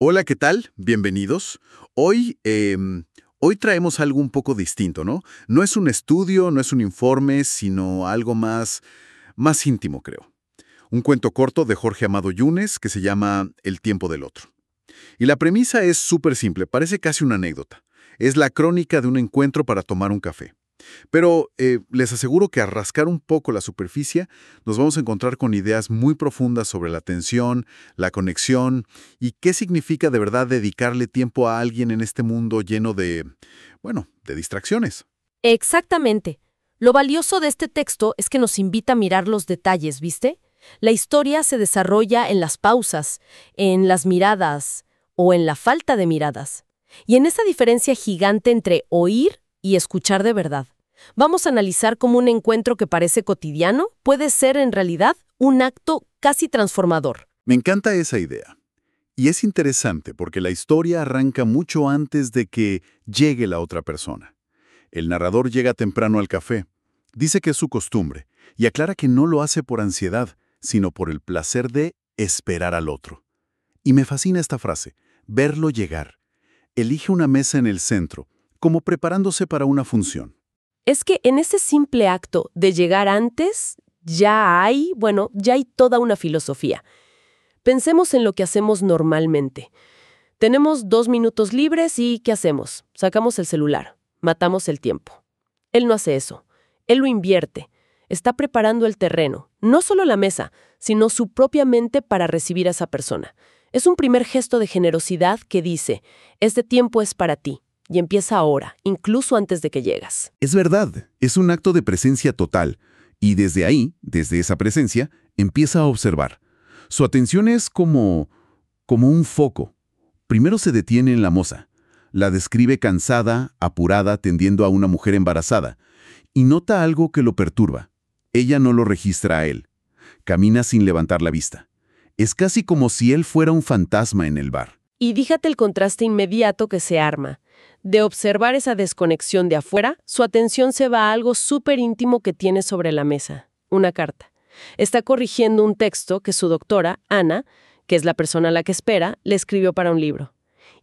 Hola, ¿qué tal? Bienvenidos. Hoy traemos algo un poco distinto, ¿no? No es un estudio, no es un informe, sino algo más íntimo, creo. Un cuento corto de Jorge Amado Yunes que se llama El tiempo del otro. Y la premisa es súper simple, parece casi una anécdota. Es la crónica de un encuentro para tomar un café. Pero les aseguro que al rascar un poco la superficie nos vamos a encontrar con ideas muy profundas sobre la atención, la conexión y qué significa de verdad dedicarle tiempo a alguien en este mundo lleno de distracciones. Exactamente. Lo valioso de este texto es que nos invita a mirar los detalles, ¿viste? La historia se desarrolla en las pausas, en las miradas o en la falta de miradas. Y en esa diferencia gigante entre oír y escuchar de verdad. Vamos a analizar cómo un encuentro que parece cotidiano puede ser en realidad un acto casi transformador. Me encanta esa idea. Y es interesante porque la historia arranca mucho antes de que llegue la otra persona. El narrador llega temprano al café, dice que es su costumbre, y aclara que no lo hace por ansiedad, sino por el placer de esperar al otro. Y me fascina esta frase, verlo llegar. Elige una mesa en el centro, como preparándose para una función. Es que en ese simple acto de llegar antes, ya hay toda una filosofía. Pensemos en lo que hacemos normalmente. Tenemos 2 minutos libres y ¿qué hacemos? Sacamos el celular, matamos el tiempo. Él no hace eso. Él lo invierte. Está preparando el terreno, no solo la mesa, sino su propia mente para recibir a esa persona. Es un primer gesto de generosidad que dice, este tiempo es para ti, y empieza ahora, incluso antes de que llegas. Es verdad, es un acto de presencia total, y desde ahí, desde esa presencia, empieza a observar. Su atención es como un foco. Primero se detiene en la moza. La describe cansada, apurada, tendiendo a una mujer embarazada, y nota algo que lo perturba. Ella no lo registra a él. Camina sin levantar la vista. Es casi como si él fuera un fantasma en el bar. Y fíjate el contraste inmediato que se arma. De observar esa desconexión de afuera, su atención se va a algo súper íntimo que tiene sobre la mesa, una carta. Está corrigiendo un texto que su doctora, Ana, que es la persona a la que espera, le escribió para un libro.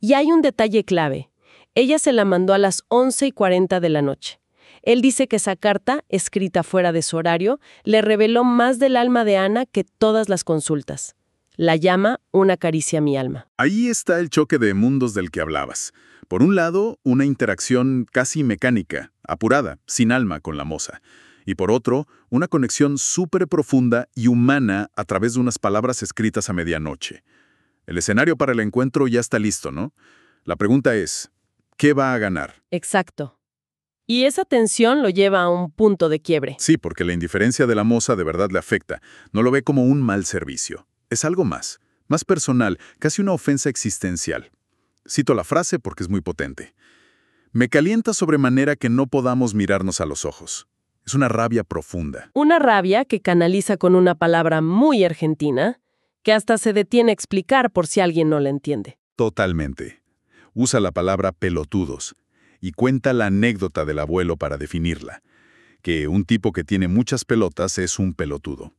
Y hay un detalle clave. Ella se la mandó a las 11:40 de la noche. Él dice que esa carta, escrita fuera de su horario, le reveló más del alma de Ana que todas las consultas. La llama una caricia a mi alma. Ahí está el choque de mundos del que hablabas. Por un lado, una interacción casi mecánica, apurada, sin alma con la moza. Y por otro, una conexión súper profunda y humana a través de unas palabras escritas a medianoche. El escenario para el encuentro ya está listo, ¿no? La pregunta es, ¿qué va a ganar? Exacto. Y esa tensión lo lleva a un punto de quiebre. Sí, porque la indiferencia de la moza de verdad le afecta. No lo ve como un mal servicio. Es algo más personal, casi una ofensa existencial. Cito la frase porque es muy potente. Me calienta sobremanera que no podamos mirarnos a los ojos. Es una rabia profunda. Una rabia que canaliza con una palabra muy argentina, que hasta se detiene a explicar por si alguien no la entiende. Totalmente. Usa la palabra pelotudos y cuenta la anécdota del abuelo para definirla, que un tipo que tiene muchas pelotas es un pelotudo.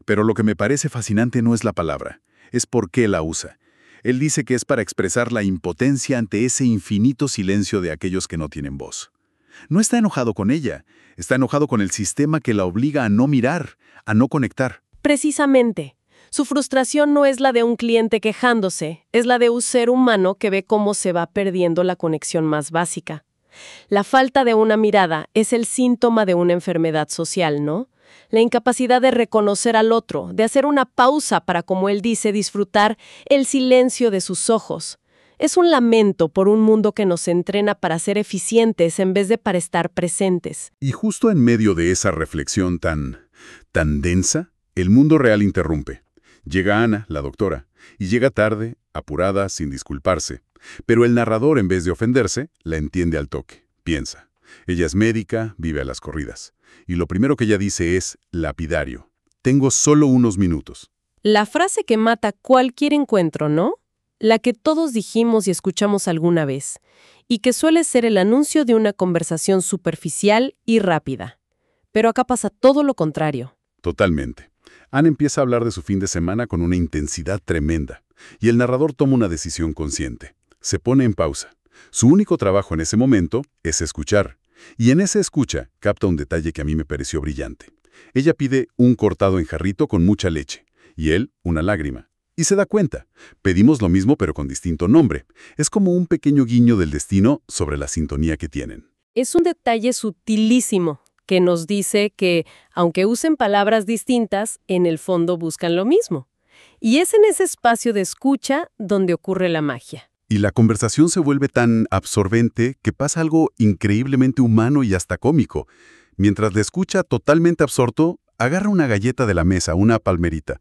Pero lo que me parece fascinante no es la palabra, es por qué la usa. Él dice que es para expresar la impotencia ante ese infinito silencio de aquellos que no tienen voz. No está enojado con ella, está enojado con el sistema que la obliga a no mirar, a no conectar. Precisamente. Su frustración no es la de un cliente quejándose, es la de un ser humano que ve cómo se va perdiendo la conexión más básica. La falta de una mirada es el síntoma de una enfermedad social, ¿no? La incapacidad de reconocer al otro, de hacer una pausa para, como él dice, disfrutar el silencio de sus ojos. Es un lamento por un mundo que nos entrena para ser eficientes en vez de para estar presentes. Y justo en medio de esa reflexión tan densa, el mundo real interrumpe. Llega Ana, la doctora, y llega tarde, apurada, sin disculparse. Pero el narrador, en vez de ofenderse, la entiende al toque. Piensa. Ella es médica, vive a las corridas. Y lo primero que ella dice es lapidario. Tengo solo unos minutos. La frase que mata cualquier encuentro, ¿no? La que todos dijimos y escuchamos alguna vez, y que suele ser el anuncio de una conversación superficial y rápida. Pero acá pasa todo lo contrario. Totalmente. Ana empieza a hablar de su fin de semana con una intensidad tremenda, y el narrador toma una decisión consciente. Se pone en pausa. Su único trabajo en ese momento es escuchar, y en esa escucha capta un detalle que a mí me pareció brillante. Ella pide un cortado en jarrito con mucha leche, y él una lágrima. Y se da cuenta. Pedimos lo mismo pero con distinto nombre. Es como un pequeño guiño del destino sobre la sintonía que tienen. Es un detalle sutilísimo que nos dice que, aunque usen palabras distintas, en el fondo buscan lo mismo. Y es en ese espacio de escucha donde ocurre la magia. Y la conversación se vuelve tan absorbente que pasa algo increíblemente humano y hasta cómico. Mientras le escucha totalmente absorto, agarra una galleta de la mesa, una palmerita,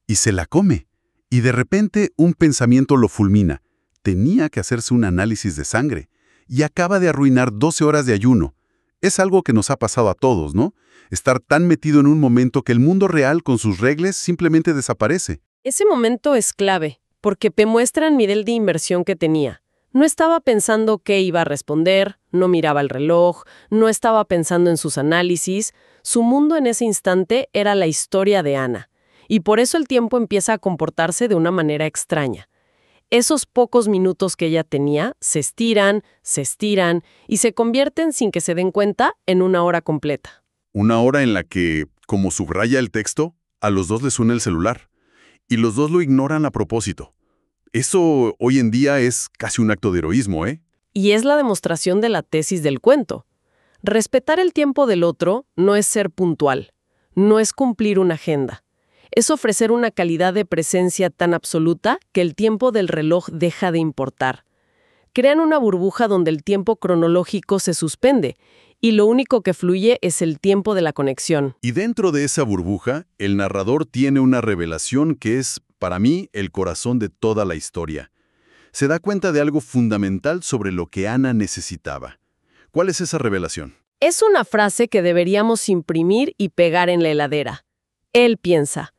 y se la come. Y de repente un pensamiento lo fulmina. Tenía que hacerse un análisis de sangre. Y acaba de arruinar 12 horas de ayuno. Es algo que nos ha pasado a todos, ¿no? Estar tan metido en un momento que el mundo real con sus reglas simplemente desaparece. Ese momento es clave, porque muestra el nivel de inversión que tenía. No estaba pensando qué iba a responder, no miraba el reloj, no estaba pensando en sus análisis. Su mundo en ese instante era la historia de Ana. Y por eso el tiempo empieza a comportarse de una manera extraña. Esos pocos minutos que ella tenía se estiran y se convierten, sin que se den cuenta, en una hora completa. Una hora en la que, como subraya el texto, a los dos les suena el celular. Y los dos lo ignoran a propósito. Eso hoy en día es casi un acto de heroísmo, ¿eh? Y es la demostración de la tesis del cuento. Respetar el tiempo del otro no es ser puntual, no es cumplir una agenda. Es ofrecer una calidad de presencia tan absoluta que el tiempo del reloj deja de importar. Crean una burbuja donde el tiempo cronológico se suspende y lo único que fluye es el tiempo de la conexión. Y dentro de esa burbuja, el narrador tiene una revelación que es, para mí, el corazón de toda la historia. Se da cuenta de algo fundamental sobre lo que Ana necesitaba. ¿Cuál es esa revelación? Es una frase que deberíamos imprimir y pegar en la heladera. Él piensa: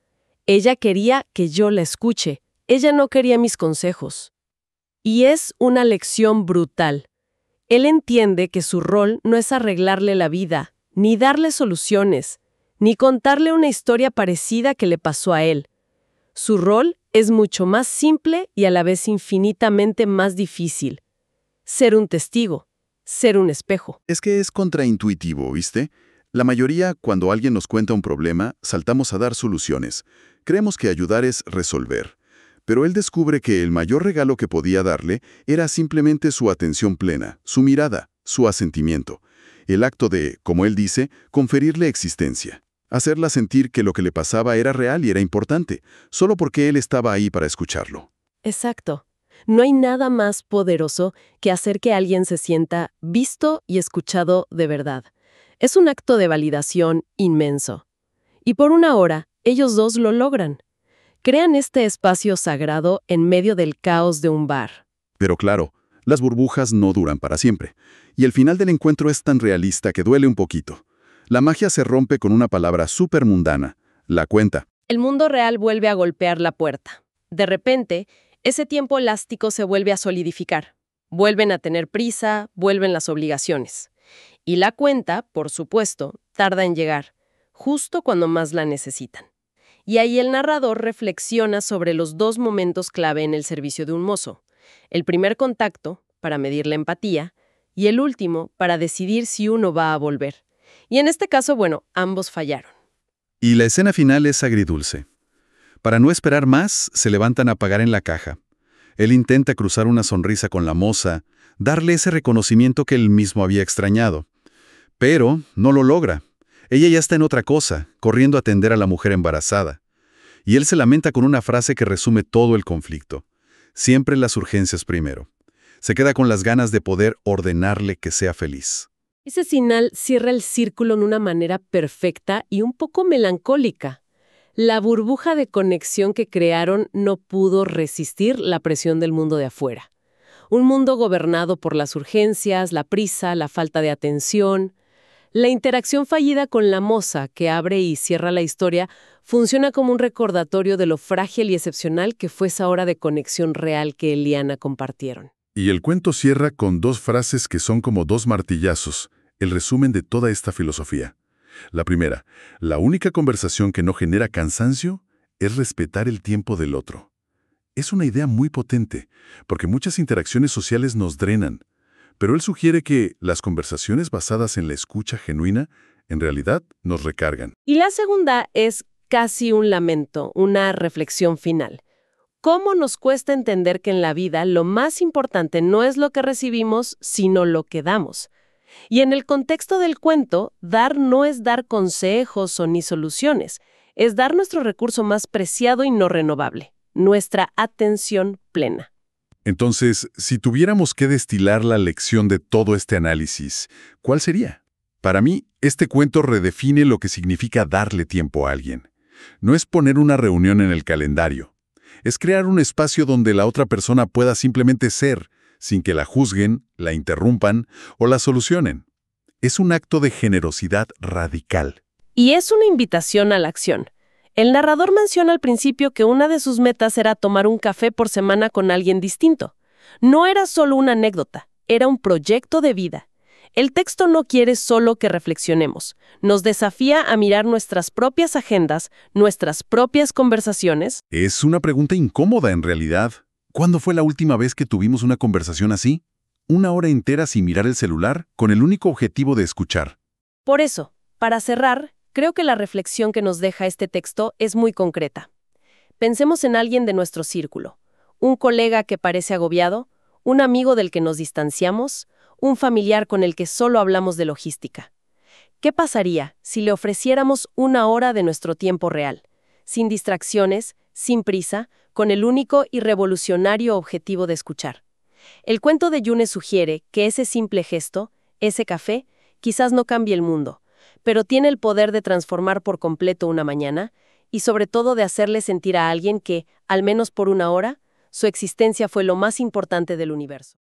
ella quería que yo la escuche, ella no quería mis consejos. Y es una lección brutal. Él entiende que su rol no es arreglarle la vida, ni darle soluciones, ni contarle una historia parecida que le pasó a él. Su rol es mucho más simple y a la vez infinitamente más difícil. Ser un testigo, ser un espejo. Es que es contraintuitivo, ¿viste? La mayoría, cuando alguien nos cuenta un problema, saltamos a dar soluciones. Creemos que ayudar es resolver. Pero él descubre que el mayor regalo que podía darle era simplemente su atención plena, su mirada, su asentimiento. El acto de, como él dice, conferirle existencia. Hacerla sentir que lo que le pasaba era real y era importante, solo porque él estaba ahí para escucharlo. Exacto. No hay nada más poderoso que hacer que alguien se sienta visto y escuchado de verdad. Es un acto de validación inmenso. Y por una hora, ellos dos lo logran. Crean este espacio sagrado en medio del caos de un bar. Pero claro, las burbujas no duran para siempre. Y el final del encuentro es tan realista que duele un poquito. La magia se rompe con una palabra súper mundana: la cuenta. El mundo real vuelve a golpear la puerta. De repente, ese tiempo elástico se vuelve a solidificar. Vuelven a tener prisa, vuelven las obligaciones. Y la cuenta, por supuesto, tarda en llegar, justo cuando más la necesitan. Y ahí el narrador reflexiona sobre los dos momentos clave en el servicio de un mozo. El primer contacto, para medir la empatía, y el último, para decidir si uno va a volver. Y en este caso, bueno, ambos fallaron. Y la escena final es agridulce. Para no esperar más, se levantan a pagar en la caja. Él intenta cruzar una sonrisa con la moza, darle ese reconocimiento que él mismo había extrañado. Pero no lo logra. Ella ya está en otra cosa, corriendo a atender a la mujer embarazada. Y él se lamenta con una frase que resume todo el conflicto. Siempre las urgencias primero. Se queda con las ganas de poder ordenarle que sea feliz. Ese final cierra el círculo en una manera perfecta y un poco melancólica. La burbuja de conexión que crearon no pudo resistir la presión del mundo de afuera. Un mundo gobernado por las urgencias, la prisa, la falta de atención. La interacción fallida con la moza, que abre y cierra la historia, funciona como un recordatorio de lo frágil y excepcional que fue esa hora de conexión real que él y Ana compartieron. Y el cuento cierra con dos frases que son como dos martillazos, el resumen de toda esta filosofía. La primera, la única conversación que no genera cansancio es respetar el tiempo del otro. Es una idea muy potente, porque muchas interacciones sociales nos drenan, pero él sugiere que las conversaciones basadas en la escucha genuina en realidad nos recargan. Y la segunda es casi un lamento, una reflexión final. ¿Cómo nos cuesta entender que en la vida lo más importante no es lo que recibimos, sino lo que damos? Y en el contexto del cuento, dar no es dar consejos o ni soluciones, es dar nuestro recurso más preciado y no renovable, nuestra atención plena. Entonces, si tuviéramos que destilar la lección de todo este análisis, ¿cuál sería? Para mí, este cuento redefine lo que significa darle tiempo a alguien. No es poner una reunión en el calendario. Es crear un espacio donde la otra persona pueda simplemente ser, sin que la juzguen, la interrumpan o la solucionen. Es un acto de generosidad radical. Y es una invitación a la acción. El narrador menciona al principio que una de sus metas era tomar un café por semana con alguien distinto. No era solo una anécdota, era un proyecto de vida. El texto no quiere solo que reflexionemos. Nos desafía a mirar nuestras propias agendas, nuestras propias conversaciones. Es una pregunta incómoda en realidad. ¿Cuándo fue la última vez que tuvimos una conversación así? Una hora entera sin mirar el celular, con el único objetivo de escuchar. Por eso, para cerrar, creo que la reflexión que nos deja este texto es muy concreta. Pensemos en alguien de nuestro círculo, un colega que parece agobiado, un amigo del que nos distanciamos, un familiar con el que solo hablamos de logística. ¿Qué pasaría si le ofreciéramos una hora de nuestro tiempo real, sin distracciones, sin prisa, con el único y revolucionario objetivo de escuchar? El cuento de Yune sugiere que ese simple gesto, ese café, quizás no cambie el mundo, pero tiene el poder de transformar por completo una mañana y sobre todo de hacerle sentir a alguien que, al menos por una hora, su existencia fue lo más importante del universo.